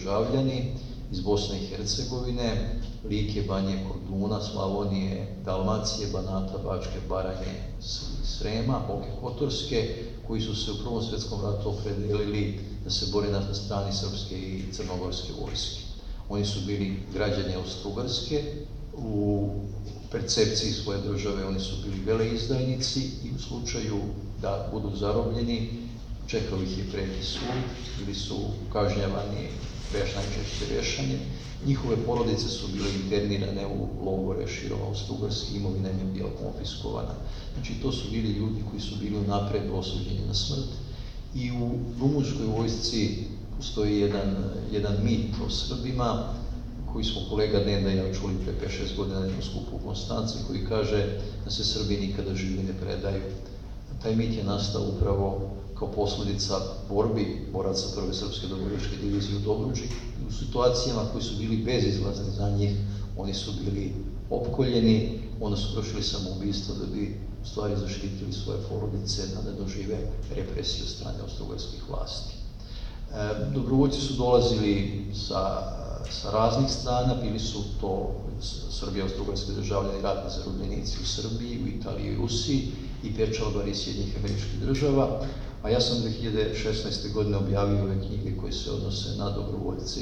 državljani iz Bosne i Hercegovine, Like, Banje, Korduna, Slavonije, Dalmacije, Banata, Bačke, Baranje, Srema, Boke Kotorske, koji su se u Prvom svjetskom ratu opredelili da se bore na strani srpske i crnogorske vojske. Oni su bili građani Austro-Ugarske, u percepciji svoje države oni su bili veleizdajnici i u slučaju da budu zarobljeni, čekao ih je preti sud, bili su kažnjavani najčešće vešanjem. Njihove porodice su bile internirane u logore širom Austro-Ugarske, imovina im je bila konfiskovana. Znači, to su bili ljudi koji su bili unapred osuđeni na smrt. I u rumunskoj vojsci postoji jedan mit o Srbima, koji smo kolega Neda i ja čuli pre 5-6 godina na jednom skupu u Konstanci, koji kaže da se Srbi nikada živi ne predaju. Taj mit je nastao upravo kao posledica borbi boraca Prve srpske dobrovoljačke divizije u Dobruđi. U situacijama koji su bili bezizlazni za njih, oni su bili opkoljeni, onda su vršili samoubistvo da bi u stvari zaštitili svoje porodice, da ne dožive represiju od strane austrougarskih vlasti. Dobrovoljci su dolazili sa raznih strana, bili su to Srbi, austrougarski državljani, ratni zarobljenici u Srbiji, u Italiji i Rusiji i pečalbari iz Sjedinjenih Američkih Država, a ja sam 2016. godine objavio ove knjige koje se odnose na dobrovoljce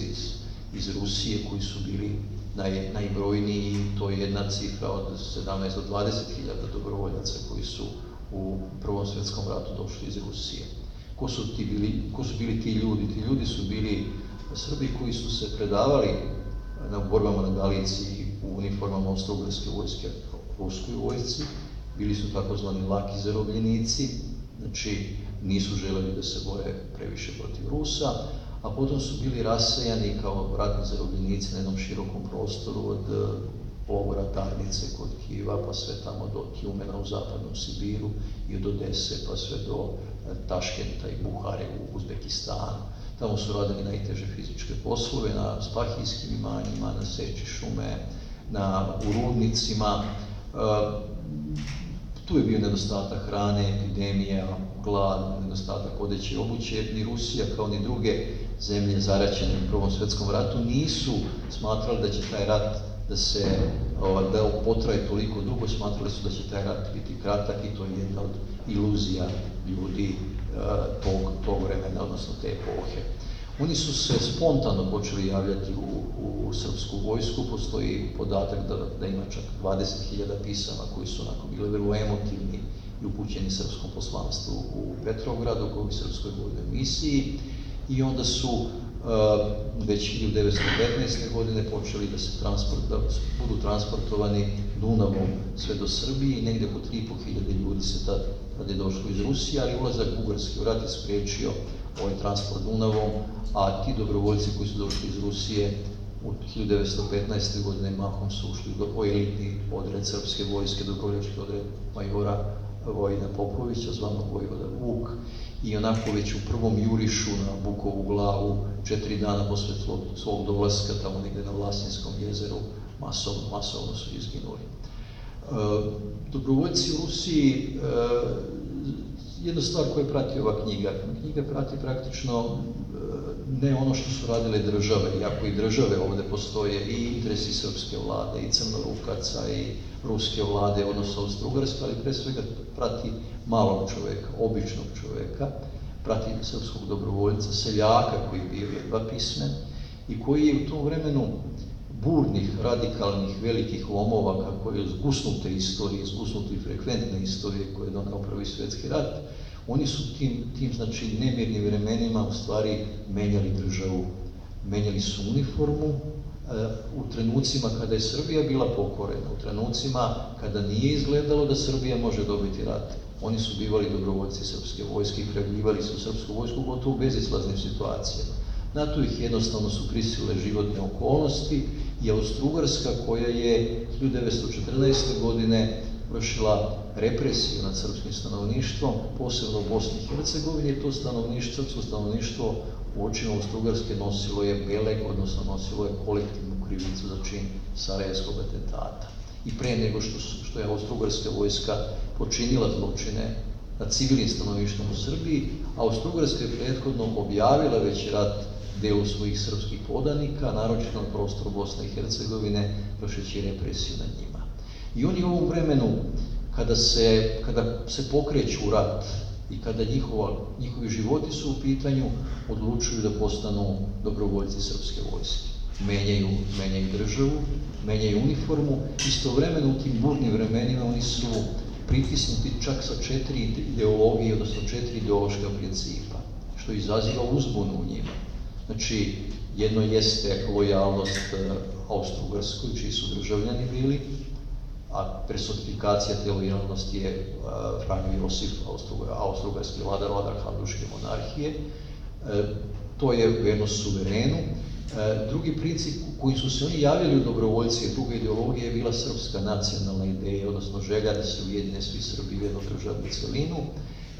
iz Rusije, koji su bili najbrojniji, to je jedna cifra od 17 do 20 hiljada dobrovoljaca koji su u Prvom svjetskom ratu došli iz Rusije. Ko su bili ti ljudi? Ti ljudi su bili Srbi koji su se predavali na borbama na Galiciji u uniformama austrougarske vojske, ruskoj vojsci, bili su takozvani laki zarobljenici, znači nisu želeli da se bore previše protiv Rusa, a potom su bili rasejani kao ratni zarobljenici na jednom širokom prostoru od logora Tarnice kod Kijeva, pa sve tamo do Tjumena u zapadnom Sibiru i od Odese pa sve do Taškenta i Buhare u Uzbekistanu. Tamo su radili najteže fizičke poslove, na spahijskim imanjima, na seči šume, u rudnicima. Tu je bio nedostatak hrane, epidemija, glad, nedostatak odeće i obuće. Ni Rusija kao ni druge zemlje zaraćene u Prvom svjetskom ratu nisu smatrali da će taj rat da potraje toliko dugo, smatrali su da će taj rat biti kratak i to je jedna od iluzija ljudi tog vremena, odnosno te epohe. Oni su se spontano počeli javljati u srpsku vojsku, postoji podatak da ima čak 20.000 pisama koji su onako bili vrlo emotivni i upućeni srpskom poslanstvu u Petrogradu, kao i srpskoj vojnoj misiji, i onda su već 1915. godine počeli da budu transportovani Dunavom sve do Srbije i negde oko 3.500 ljudi se tad je došlo iz Rusije, ali ulazak Bugarske u rat je spriječio ovaj transport Dunavom, a ti dobrovoljci koji su došli iz Rusije u 1915. godine mahom su ušli u elitni odred srpske vojske, dobrovoljački odred majora Vojina Popovića, zvanog Vojvoda Vuk, i onako već u prvom jurišu na Bukovu glavu 4 dana posle svog dolaska tamo negde na Vlasinskom jezeru masovno su izginuli. Dobrovoljci u Rusiji, jedna stvar koju prati ova knjiga prati praktično ne ono što su radile države, iako i države ovde postoje, i interesi srpske vlade, i Crnorukaca, i ruske vlade, odnosno Austro-Ugarske, ali pre svega prati malog čoveka, običnog čoveka, prati srpskog dobrovoljca, seljaka koji je bio jedva pismen i koji je u tom vremenu burnih, radikalnih, velikih lomova, kako je zgusnute istorije, zgusnute i frekventne istorije koje je donao Prvi svjetski rat, oni su tim znači, nemirnim vremenima u stvari menjali državu, menjali su uniformu, u trenucima kada je Srbija bila pokorena, u trenucima kada nije izgledalo da Srbija može dobiti rat, oni su bivali dobrovoljci srpske vojske i prijavljivali su srpsku vojsku gotovo u bezizlaznim situacijama. Na to ih jednostavno su prisilile životne okolnosti i Austro-Ugarska koja je 1914. godine vršila represiju nad srpskim stanovništvom, posebno u Bosni i Hercegovini, to srpsko stanovništvo u očima Austro-Ugarske nosilo je beleg, odnosno nosilo je kolektivnu krivicu za čin Sarajevskog atentata. I pre nego što je Austro-Ugarska vojska počinila zločine nad civilnim stanovništvom u Srbiji, Austro-Ugarska je prethodno objavila već rat delu svojih srpskih podanika, naročito na prostoru Bosne i Hercegovine, vršeći represiju nad njima. I oni u ovom vremenu, kada se pokreću rat i kada njihovi životi su u pitanju, odlučuju da postanu dobrovoljci srpske vojske. Menjaju državu, menjaju uniformu. Istovremeno u tim burnim vremenima oni su pritisnuti čak sa 4 ideologije, odnosno 4 ideološka principa, što izaziva uzbunu u njima. Znači, jedno jeste lojalnost Austro-Ugarskoj, čiji su državljani bili, a personifikacija te lojalnosti je Franjo Josif, austro-ugarski vladar Habsburške monarhije. To je vjernost suverenu. Drugi princip koji su se oni javili u dobrovoljci, druga ideologija je bila srpska nacionalna ideja, odnosno želja da se ujedine svi Srbi u jednu državnu celinu.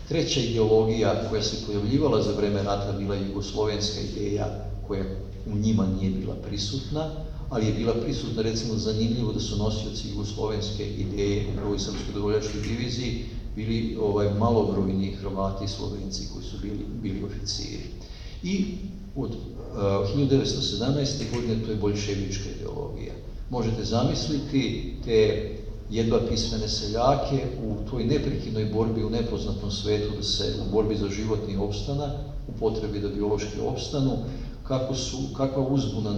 Treća ideologija koja se pojavljivala za vreme rata bila je jugoslovenska ideja koja u njima nije bila prisutna, ali je bila prisutna, recimo, zanimljivo da su nosioci jugoslovenske ideje u prvoj srpskoj dobrovoljačkoj diviziji bili malobrojni Hrvati i Slovenci koji su bili oficiri. I od 1917. godine to je boljševička ideologija. Možete zamisliti te jedva pismene seljake u toj neprekidnoj borbi u nepoznatom svetu, u borbi za životni opstanak, u potrebi da biološki opstanu, kakva uzbuna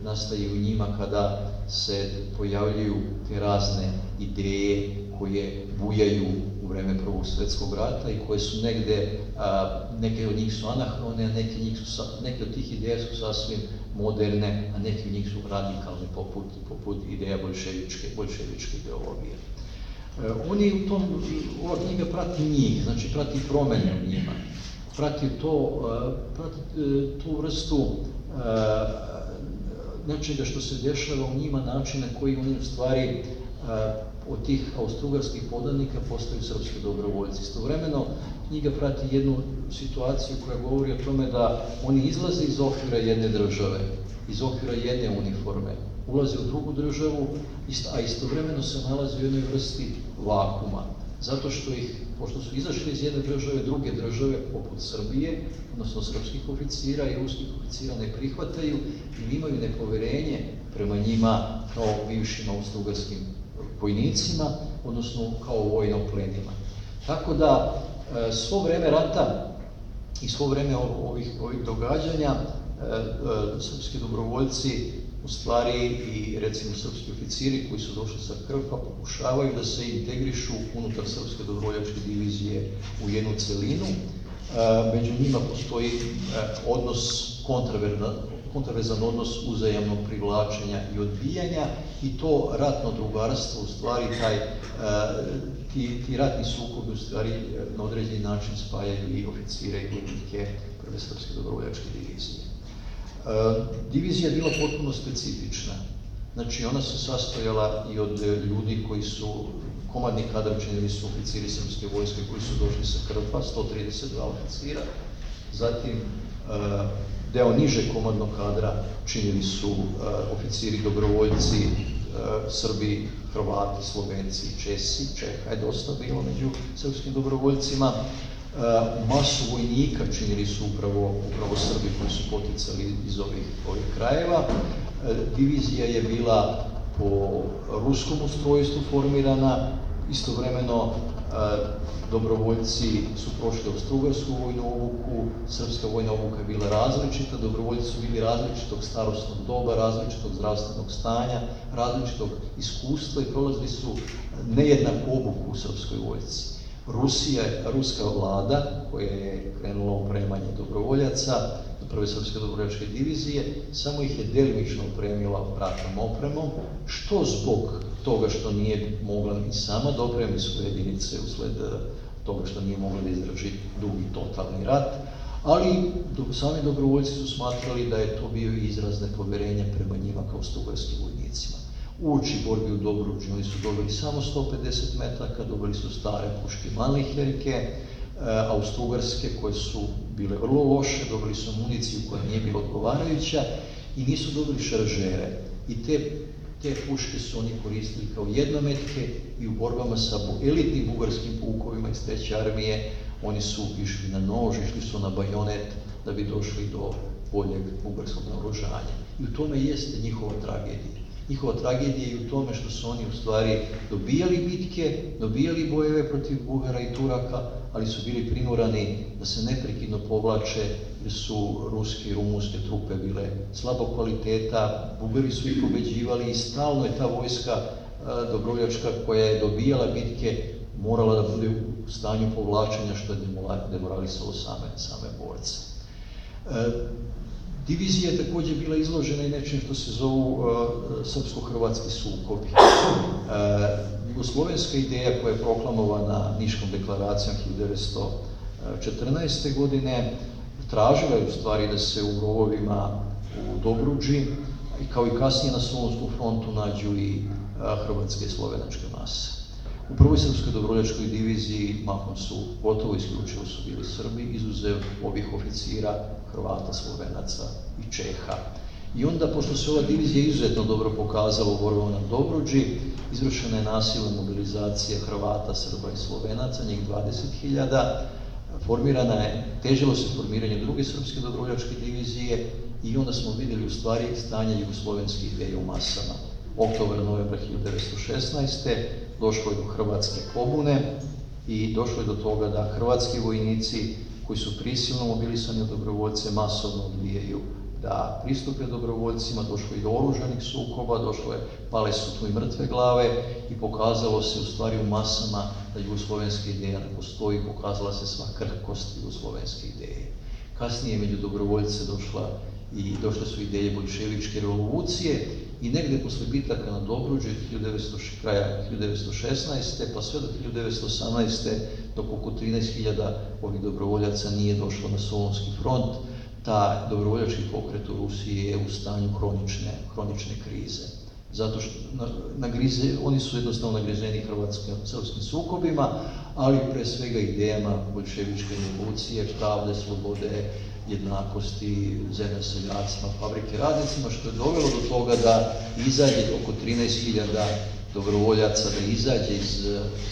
nastaje u njima kada se pojavljuju te razne ideje koje bujaju u vreme Prvog svjetskog rata i koje su negde, neke od njih su anahrone, a neke od tih ideja su sasvim moderne, a neke od njih su radikalne, poput ideja boljševičke ideologije. Ova knjiga prati njih, znači prati promene u njima, prati tu vrstu nečega što se dešava u njima, način na koji oni u stvari od tih austrougarskih podanika postaju srpski dobrovoljci. Istovremeno knjiga prati jednu situaciju koja govori o tome da oni izlaze iz okvira jedne države, iz okvira jedne uniforme, ulaze u drugu državu, a istovremeno se nalaze u jednoj vrsti vakuma. Zato što pošto su izašli iz jedne države, druge države, poput Srbije, odnosno srpskih oficira i ruskih oficira ne prihvataju ili imaju nepoverenje prema njima kao bivšim austrougarskim vojnicima, odnosno kao vojnoplenima. Tako da svo vreme rata i svo vreme ovih događanja srpski dobrovoljci, u stvari i recimo srpski oficiri koji su došli sa Krfa, pokušavaju da se integrišu unutar srpske dobrovoljačke divizije u jednu celinu. Među njima postoji kontraverzan odnos uzajamnog privlačenja i odbijanja i to ratno drugarstvo, u stvari ti ratni sukobi u stvari na određeni način spajaju i oficire i vojnike prve srpske dobrovoljačke divizije. Divizija je bila potpuno specifična. Znači, ona se sastojala i od ljudi koji su, komadni kadar činili su oficiri srpske vojske koji su došli sa Krfa, 132 oficira. Zatim, deo niže komadnog kadra činili su oficiri dobrovoljci, Srbi, Hrvati, Slovenci, Česi, Čeha je dosta bilo među srpskim dobrovoljcima. Masu vojnika činili su upravo Srbi koji su poticali iz ovih krajeva. Divizija je bila po ruskom ustrojstvu formirana, istovremeno dobrovoljci su prošli austrougarsku vojnu obuku, srpska vojna obuka je bila različita, dobrovoljci su bili različitog starosnog doba, različitog zdravstvenog stanja, različitog iskustva i prolazili su nejednaku obuku u srpskoj vojsci. Ruska vlada, koja je krenula u opremanje dobrovoljaca do prve srpske dobrovoljačke divizije, samo ih je delimično opremila ratnom opremom, što zbog toga što nije mogla ni sama da opremi svoje jedinice usled toga što nije mogla da izdrži dugi totalni rat, ali sami dobrovoljci su smatrali da je to bio izraz nepoverenja prema njima kao austrougarskim vojnicima. Uoči borbi u Dobruđi oni su dobili samo 150 metaka, dobili su stare puške Mannlicherke, austrougarske koje su bile vrlo loše, dobili su municiju koja nije bila odgovarajuća i nisu dobili šaržere. I te puške su oni koristili kao jednometke i u borbama sa elitnim bugarskim pukovima iz Treće armije oni su išli na nož, išli su na bajonet da bi došli do boljeg bugarskog naoružanja. I u tome jeste njihova tragedija. Njihova tragedija je u tome što su oni u stvari dobijali bitke, dobijali bojeve protiv Bugara i Turaka, ali su bili primorani da se neprekidno povlače jer su ruske i rumunske trupe bile slabog kvaliteta, Bugari su ih pobeđivali i stalno je ta vojska dobrovoljačka koja je dobijala bitke morala da bude u stanju povlačenja što je demoralisalo same borce. Divizija je također bila izložena i nečim što se zovu srpsko-hrvatski sukobi. Jugoslovenska ideja koja je proklamovana Niškom deklaracijom 1914. godine tražila je u stvari da se u rovovima u Dobruđi, kao i kasnije na Solunskom frontu, nađu i hrvatske i slovenačke mase. U prvoj srpskoj dobrovoljačkoj diviziji mahom su gotovo isključivo su bili Srbi, izuzev ovih oficira, Hrvata, Slovenaca i Čeha. I onda, pošto se ova divizija izuzetno dobro pokazala u borbama na Dobruđi, izvršena je nasilna mobilizacija Hrvata, Srba i Slovenaca, njih 20.000. Težilo se formiranje druge srpske dobrovoljačke divizije i onda smo vidjeli u stvari stanje jugoslovenske ideje u masama. Oktobar, novembra 1916. došlo je do hrvatske pobune i došlo je do toga da hrvatski vojnici koji su prisilno mobilisani od dobrovoljce masovno odbijaju da pristupe dobrovoljcima, došlo je do oružanih sukoba, pale su tu i mrtve glave i pokazalo se u stvari u masama da jugoslovenska ideja ne postoji, pokazala se sva krhkost jugoslovenske ideje. Kasnije među dobrovoljce došle su ideje bolševičke revolucije i negde posle bitaka na Dobruđu kraja 1916. pa sve do 1918. dok oko 13.000 ovih dobrovoljaca nije došlo na Solunski front, ta dobrovoljački pokret u Rusiji je u stanju hronične krize. Zato što oni su jednostavno nagrizeni hrvatsko-srpskim sukobima, ali pre svega idejama bolševičke revolucije, pravde, slobode, jednakosti, zemlja seljacima, fabrike radnicima, što je dovelo do toga da izađe oko 13.000 dobrovoljaca, da izađe iz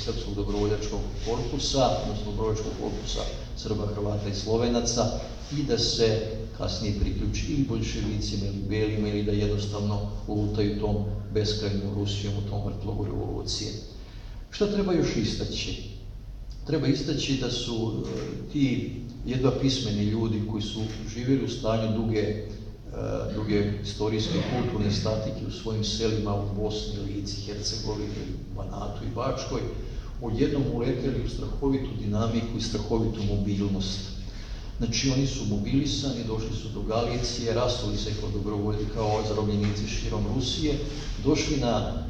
srpskog dobrovoljačkog korpusa, odnosno dobrovoljačkog korpusa Srba, Hrvata i Slovenaca i da se kasnije priključi ili bolševicima ili belima ili da jednostavno lutaju tom beskrajnom Rusijom u tom vrtlogu revolucije. Šta treba još istaći? Treba istaći da su ti jedva pismeni ljudi koji su živjeli u stanju duge istorijske i kulturne statike u svojim selima u Bosni, Lici, Hercegovini, Banatu i Bačkoj, odjednom uleteli u strahovitu dinamiku i strahovitu mobilnost. Znači, oni su mobilisani, došli su do Galicije, rasuli se kao dobrovoljni, kao zarobljenici širom Rusije, došli na